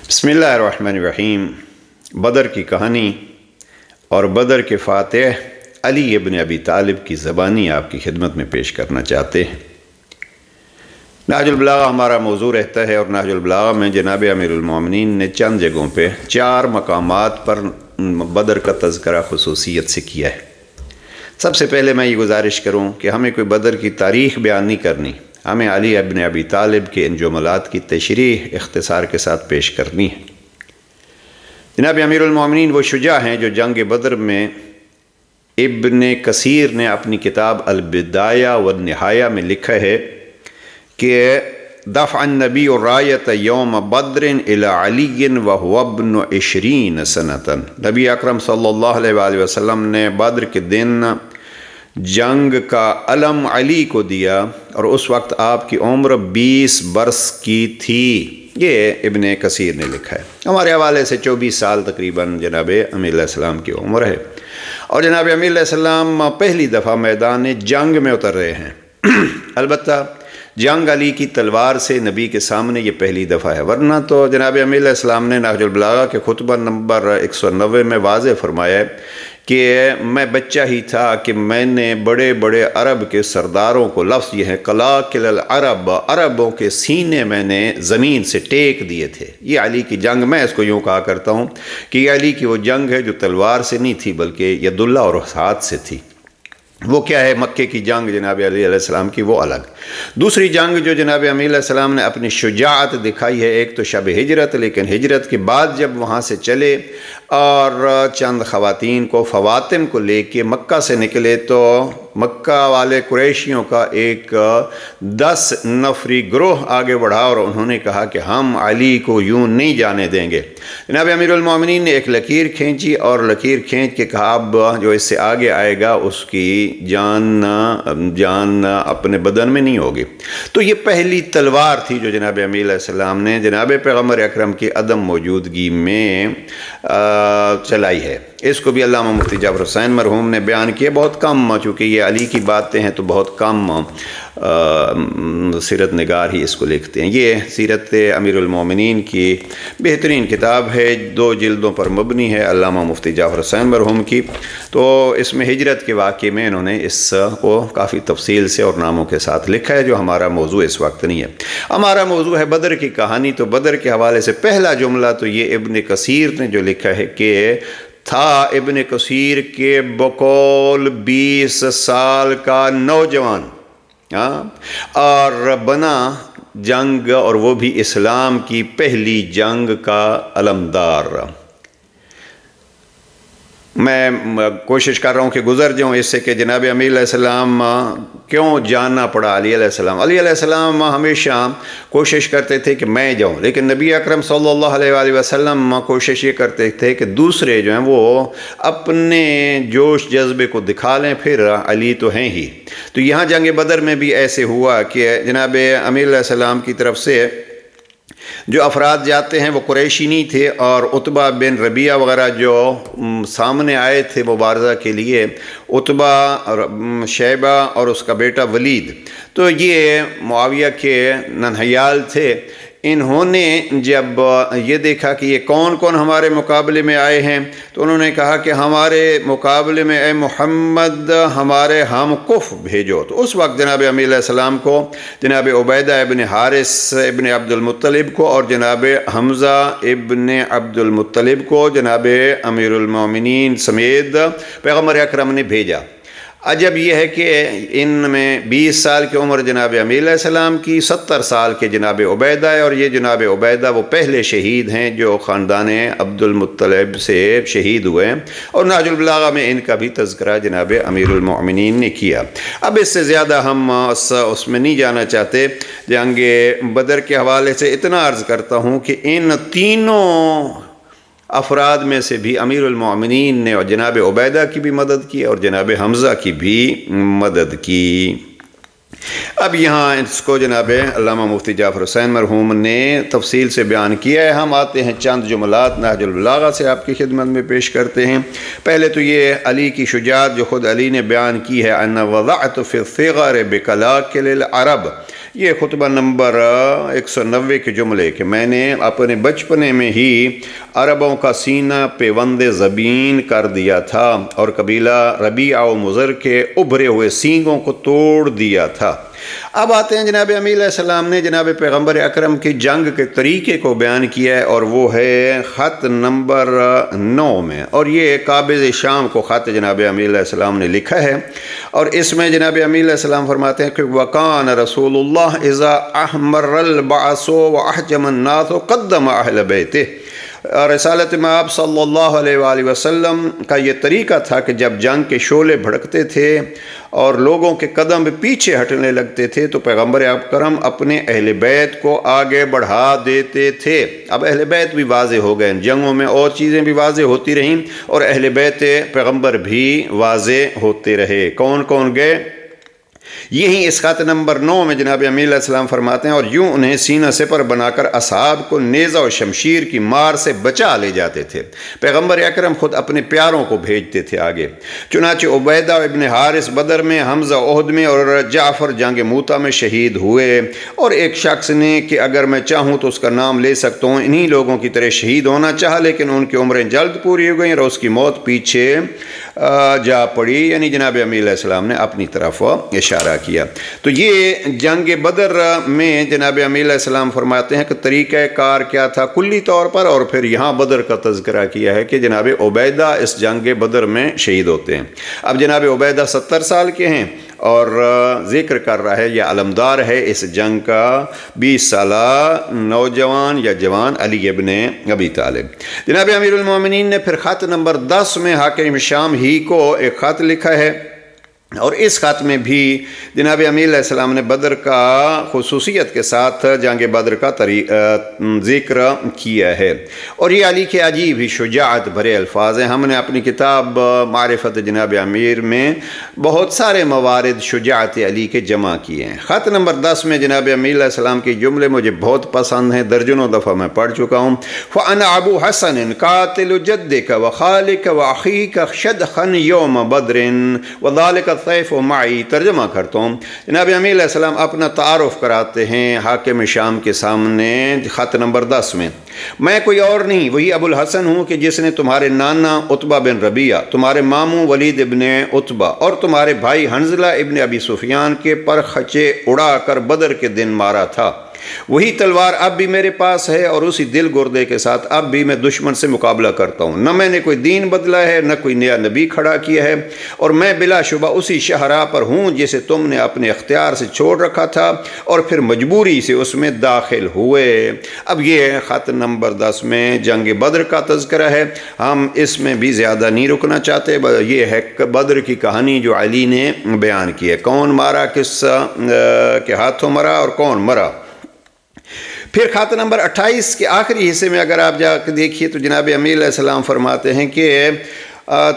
بسم اللہ الرحمن الرحیم۔ بدر کی کہانی اور بدر کے فاتح علی ابن ابی طالب کی زبانی آپ کی خدمت میں پیش کرنا چاہتے ہیں۔ نہج البلاغہ ہمارا موضوع رہتا ہے، اور نہج البلاغہ میں جناب امیر المومنین نے چند جگہوں پہ 4 مقامات پر بدر کا تذکرہ خصوصیت سے کیا ہے۔ سب سے پہلے میں یہ گزارش کروں کہ ہمیں کوئی بدر کی تاریخ بیان نہیں کرنی، ہمیں علی ابن ابی طالب کے ان جملات کی تشریح اختصار کے ساتھ پیش کرنی ہے۔ جناب امیر المومنین وہ شجاع ہیں جو جنگ بدر میں ابن کثیر نے اپنی کتاب البدایہ والنہایہ میں لکھا ہے کہ دفع النبی الرایۃ یوم بدر الی علی وهو ابن 20 سنۃ۔ نبی اکرم صلی اللہ علیہ وآلہ وسلم نے بدر کے دن جنگ کا علم علی کو دیا، اور اس وقت آپ کی عمر 20 برس کی تھی۔ یہ ابن کثیر نے لکھا ہے۔ ہمارے حوالے سے 24 سال تقریباً جناب امیر علیہ السلام کی عمر ہے، اور جناب امیر علیہ السلام پہلی دفعہ میدان جنگ میں اتر رہے ہیں۔ البتہ جنگ علی کی تلوار سے نبی کے سامنے یہ پہلی دفعہ ہے، ورنہ تو جناب امیر علیہ السلام نے نہج البلاغہ کے خطبہ نمبر 190 میں واضح فرمایا ہے کہ میں بچہ ہی تھا کہ میں نے بڑے بڑے عرب کے سرداروں کو، لفظ یہ ہے قلاقل العرب، عربوں کے سینے میں نے زمین سے ٹیک دیے تھے۔ یہ علی کی جنگ، میں اس کو یوں کہا کرتا ہوں کہ یہ علی کی وہ جنگ ہے جو تلوار سے نہیں تھی بلکہ ید اللہ اور ہاتھ سے تھی۔ وہ کیا ہے؟ مکے کی جنگ جناب علی علیہ السلام کی وہ الگ۔ دوسری جنگ جو جناب امیر علیہ السلام نے اپنی شجاعت دکھائی ہے، ایک تو شب ہجرت، لیکن ہجرت کے بعد جب وہاں سے چلے اور چند خواتین کو، فواتم کو لے کے مکہ سے نکلے، تو مکہ والے قریشیوں کا ایک 10 نفری گروہ آگے بڑھا، اور انہوں نے کہا کہ ہم علی کو یوں نہیں جانے دیں گے۔ جناب امیر المومنین نے ایک لکیر کھینچی، اور لکیر کھینچ کے کہا اب جو اس سے آگے آئے گا اس کی جان اپنے بدن میں نہیں ہوگی۔ تو یہ پہلی تلوار تھی جو جناب امیر علیہ السلام نے جناب پیغمبر اکرم کی عدم موجودگی میں چلائی ہے۔ اس کو بھی علامہ مفتی جعفر حسین مرحوم نے بیان کیا، بہت کم، چونکہ یہ علی کی باتیں ہیں تو بہت کم سیرت نگار ہی اس کو لکھتے ہیں۔ یہ سیرت امیر المومنین کی بہترین کتاب ہے، 2 جلدوں پر مبنی ہے، علامہ مفتی جعفر حسین مرحوم کی۔ تو اس میں ہجرت کے واقعے میں انہوں نے اس کو کافی تفصیل سے اور ناموں کے ساتھ لکھا ہے، جو ہمارا موضوع اس وقت نہیں ہے۔ ہمارا موضوع ہے بدر کی کہانی، تو بدر کے حوالے سے پہلا جملہ تو یہ ابن کثیر نے جو لکھا ہے کہ تھا ابن کثیر کے بقول 20 سال کا نوجوان، اور بنا جنگ، اور وہ بھی اسلام کی پہلی جنگ کا علمدار۔ میں کوشش کر رہا ہوں کہ گزر جاؤں اس سے کہ جناب امیر علیہ السلام کیوں جاننا پڑا علی علیہ السلام۔ علی علیہ السلام ہمیشہ کوشش کرتے تھے کہ میں جاؤں، لیکن نبی اکرم صلی اللہ علیہ وآلہ وسلم کوشش یہ کرتے تھے کہ دوسرے جو ہیں وہ اپنے جوش جذبے کو دکھا لیں، پھر علی تو ہیں ہی۔ تو یہاں جنگ بدر میں بھی ایسے ہوا کہ جناب امیر علیہ السلام کی طرف سے جو افراد جاتے ہیں وہ قریشی نہیں تھے، اور عتبہ بن ربیعہ وغیرہ جو سامنے آئے تھے مبارزہ کے لیے، عتبہ اور شیبہ اور اس کا بیٹا ولید، تو یہ معاویہ کے ننہیال تھے۔ انہوں نے جب یہ دیکھا کہ یہ کون کون ہمارے مقابلے میں آئے ہیں، تو انہوں نے کہا کہ ہمارے مقابلے میں اے محمد ہمارے ہم کف بھیجو۔ تو اس وقت جناب امیر علیہ السلام کو، جناب عبیدہ ابن حارث ابن عبد المطلب کو، اور جناب حمزہ ابن عبد المطلب کو جناب امیر المومنین سمیت پیغمبر اکرم نے بھیجا۔ عجب یہ ہے کہ ان میں 20 سال کی عمر جناب امیر علیہ السلام کی، 70 سال کے جناب عبیدہ ہے، اور یہ جناب عبیدہ وہ پہلے شہید ہیں جو خاندان عبد المطلب سے شہید ہوئے ہیں، اور نہج البلاغہ میں ان کا بھی تذکرہ جناب امیر المومنین نے کیا۔ اب اس سے زیادہ ہم اس میں نہیں جانا چاہتے۔ جنگ بدر کے حوالے سے اتنا عرض کرتا ہوں کہ ان تینوں افراد میں سے بھی امیر المومنین نے اور جناب عبیدہ کی بھی مدد کی، اور جناب حمزہ کی بھی مدد کی۔ اب یہاں اس کو جناب علامہ مفتی جعفر حسین مرحوم نے تفصیل سے بیان کیا ہے۔ ہم آتے ہیں چند جملات نہج البلاغہ سے آپ کی خدمت میں پیش کرتے ہیں۔ پہلے تو یہ علی کی شجاعت جو خود علی نے بیان کی ہے، ان وضعت فی الثغر بکلاکل العرب، یہ خطبہ نمبر 190 کے جملے کہ میں نے اپنے بچپنے میں ہی عربوں کا سینہ پیوند زبین کر دیا تھا اور قبیلہ ربیعہ و مضر کے ابھرے ہوئے سینگوں کو توڑ دیا تھا۔ اب آتے ہیں جناب امیر علیہ السلام نے جناب پیغمبر اکرم کی جنگ کے طریقے کو بیان کیا ہے، اور وہ ہے خط نمبر 9 میں، اور یہ قابض شام کو خط جناب امیر علیہ السلام نے لکھا ہے، اور اس میں جناب امیر علیہ السلام فرماتے ہیں کہ وَقَانَ رسول اللہ اذا احمر البعث واحجم الناس قدم اہل بیتہ۔ رسالت میں آپ صلی اللہ علیہ وآلہ وسلم کا یہ طریقہ تھا کہ جب جنگ کے شعلے بھڑکتے تھے اور لوگوں کے قدم پیچھے ہٹنے لگتے تھے تو پیغمبر اکرم اپنے اہل بیت کو آگے بڑھا دیتے تھے۔ اب اہل بیت بھی واضح ہو گئے، جنگوں میں اور چیزیں بھی واضح ہوتی رہیں اور اہل بیت پیغمبر بھی واضح ہوتے رہے۔ کون کون گئے؟ یہی اس خط نمبر 9 میں جناب امیر علیہ السلام فرماتے ہیں، اور یوں انہیں سینہ سپر بنا کر اصحاب کو نیزہ و شمشیر کی مار سے بچا لے جاتے تھے۔ پیغمبر اکرم خود اپنے پیاروں کو بھیجتے تھے آگے۔ چنانچہ عبیدہ ابن حارث بدر میں، حمزہ احد میں اور جعفر جنگ موتا میں شہید ہوئے، اور ایک شخص نے کہ اگر میں چاہوں تو اس کا نام لے سکتا ہوں، انہی لوگوں کی طرح شہید ہونا چاہا، لیکن ان کی عمریں جلد پوری ہو گئیں اور اس کی موت پیچھے جا پڑی، یعنی جناب امیر علیہ السلام نے اپنی طرف اشارہ کیا۔ تو یہ جنگ بدر میں جناب امیر علیہ السلام فرماتے ہیں کہ طریقہ کار کیا تھا کلی طور پر، اور پھر یہاں بدر کا تذکرہ کیا ہے کہ جناب عبیدہ اس جنگ بدر میں شہید ہوتے ہیں۔ اب جناب عبیدہ 70 سال کے ہیں اور ذکر کر رہا ہے، یہ علمدار ہے اس جنگ کا 20 سالہ نوجوان یا جوان علی ابن ابی طالب۔ جناب امیر المومنین نے پھر خط نمبر 10 میں حاکم شام ہی کو ایک خط لکھا ہے، اور اس خط میں بھی جناب امیر علیہ السلام نے بدر کا خصوصیت کے ساتھ جنگ بدر کا ذکر کیا ہے، اور یہ علی کے عجیب ہی شجاعت بھرے الفاظ ہیں۔ ہم نے اپنی کتاب معرفت جناب امیر میں بہت سارے موارد شجاعت علی کے جمع کیے ہیں۔ خط نمبر 10 میں جناب امیر علیہ السلام کے جملے مجھے بہت پسند ہیں، درجنوں دفعہ میں پڑھ چکا ہوں۔ فَأَنَا أَبُو حَسَنٍ قَاتِلُ جَدِّكَ وَخَالِكَ وَأَخِيكَ شَدْخًا يَوْمَ بَدْرٍ وَذَلِكَ الطَّيْفُ مَعِي۔ ترجمہ کرتا ہوں، جناب امیر علیہ السلام اپنا تعارف کراتے ہیں حاکم شام کے سامنے خط نمبر 10 میں۔ میں کوئی اور نہیں، وہی ابو الحسن ہوں کہ جس نے تمہارے نانا عتبہ بن ربیعہ، تمہارے ماموں ولید ابن عتبہ اور تمہارے بھائی حنظلہ ابن ابی سفیان کے پر خچے اڑا کر بدر کے دن مارا تھا۔ وہی تلوار اب بھی میرے پاس ہے، اور اسی دل گردے کے ساتھ اب بھی میں دشمن سے مقابلہ کرتا ہوں۔ نہ میں نے کوئی دین بدلا ہے، نہ کوئی نیا نبی کھڑا کیا ہے، اور میں بلا شبہ اسی شہراہ پر ہوں جسے تم نے اپنے اختیار سے چھوڑ رکھا تھا اور پھر مجبوری سے اس میں داخل ہوئے۔ اب یہ خط نمبر 10 میں جنگ بدر کا تذکرہ ہے، ہم اس میں بھی زیادہ نہیں رکنا چاہتے۔ یہ ہے بدر کی کہانی جو علی نے بیان کی ہے، کون مارا، کس کے ہاتھوں مرا اور کون مرا۔ پھر خط نمبر 28 کے آخری حصے میں اگر آپ جا کے دیکھیے تو جناب امیر علیہ السلام فرماتے ہیں کہ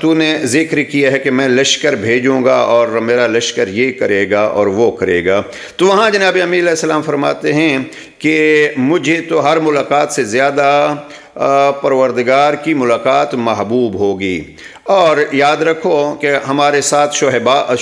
تو نے ذکر کیا ہے کہ میں لشکر بھیجوں گا اور میرا لشکر یہ کرے گا اور وہ کرے گا۔ تو وہاں جناب امیر علیہ السلام فرماتے ہیں کہ مجھے تو ہر ملاقات سے زیادہ پروردگار کی ملاقات محبوب ہوگی، اور یاد رکھو کہ ہمارے ساتھ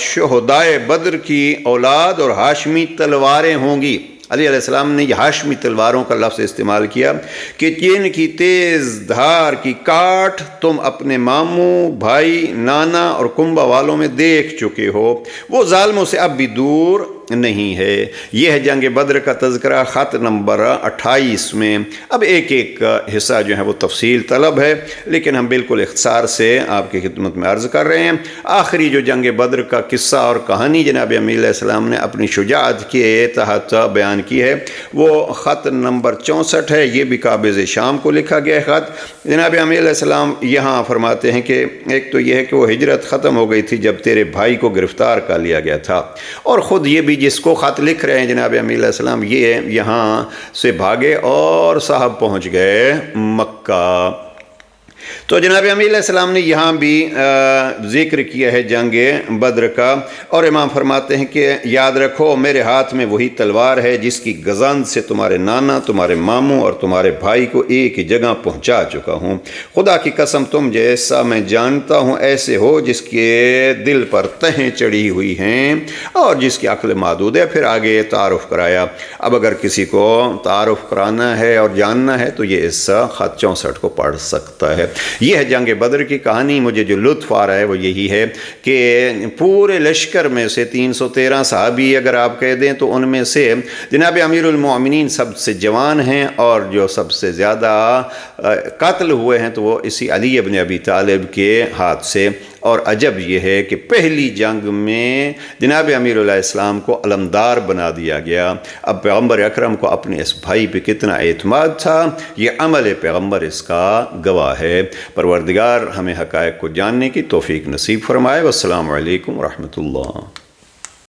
شہدائے بدر کی اولاد اور ہاشمی تلواریں ہوں گی۔ علی علیہ السلام نے یہ ہاشمی تلواروں کا لفظ استعمال کیا کہ جن کی تیز دھار کی کاٹ تم اپنے ماموں، بھائی، نانا اور کنبہ والوں میں دیکھ چکے ہو، وہ ظالموں سے اب بھی دور نہیں ہے۔ یہ ہے جنگ بدر کا تذکرہ خط نمبر 28 میں۔ اب ایک ایک حصہ جو ہے وہ تفصیل طلب ہے، لیکن ہم بالکل اختصار سے آپ کی خدمت میں عرض کر رہے ہیں۔ آخری جو جنگ بدر کا قصہ اور کہانی جناب امیر علیہ السلام نے اپنی شجاعت کے تحت بیان کی ہے، وہ خط نمبر 64 ہے۔ یہ بھی قابض شام کو لکھا گیا خط۔ جناب امیر علیہ السلام یہاں فرماتے ہیں کہ ایک تو یہ ہے کہ وہ ہجرت ختم ہو گئی تھی جب تیرے بھائی کو گرفتار کر لیا گیا تھا، اور خود یہ بھی جس کو خط لکھ رہے ہیں جناب امیر علیہ السلام، یہ یہاں سے بھاگے اور صاحب پہنچ گئے مکہ۔ تو جناب امیر علیہ السلام نے یہاں بھی ذکر کیا ہے جنگ بدر کا، اور امام فرماتے ہیں کہ یاد رکھو میرے ہاتھ میں وہی تلوار ہے جس کی گزند سے تمہارے نانا، تمہارے ماموں اور تمہارے بھائی کو ایک ہی جگہ پہنچا چکا ہوں۔ خدا کی قسم تم جیسا میں جانتا ہوں ایسے ہو جس کے دل پر تہیں چڑھی ہوئی ہیں اور جس کی عقل محدود ہے۔ پھر آگے تعارف کرایا۔ اب اگر کسی کو تعارف کرانا ہے اور جاننا ہے تو یہ اس خط 64 کو پڑھ سکتا ہے۔ یہ ہے جنگ بدر کی کہانی۔ مجھے جو لطف آ رہا ہے وہ یہی ہے کہ پورے لشکر میں سے 313 صحابی اگر آپ کہہ دیں تو ان میں سے جناب امیر المومنین سب سے جوان ہیں، اور جو سب سے زیادہ قتل ہوئے ہیں تو وہ اسی علی ابن ابی طالب کے ہاتھ سے۔ اور عجب یہ ہے کہ پہلی جنگ میں جناب امیر علیہ السلام کو علمدار بنا دیا گیا۔ اب پیغمبر اکرم کو اپنے اس بھائی پہ کتنا اعتماد تھا، یہ عمل پیغمبر اس کا گواہ ہے۔ پروردگار ہمیں حقائق کو جاننے کی توفیق نصیب فرمائے۔ والسلام علیکم ورحمۃ اللہ۔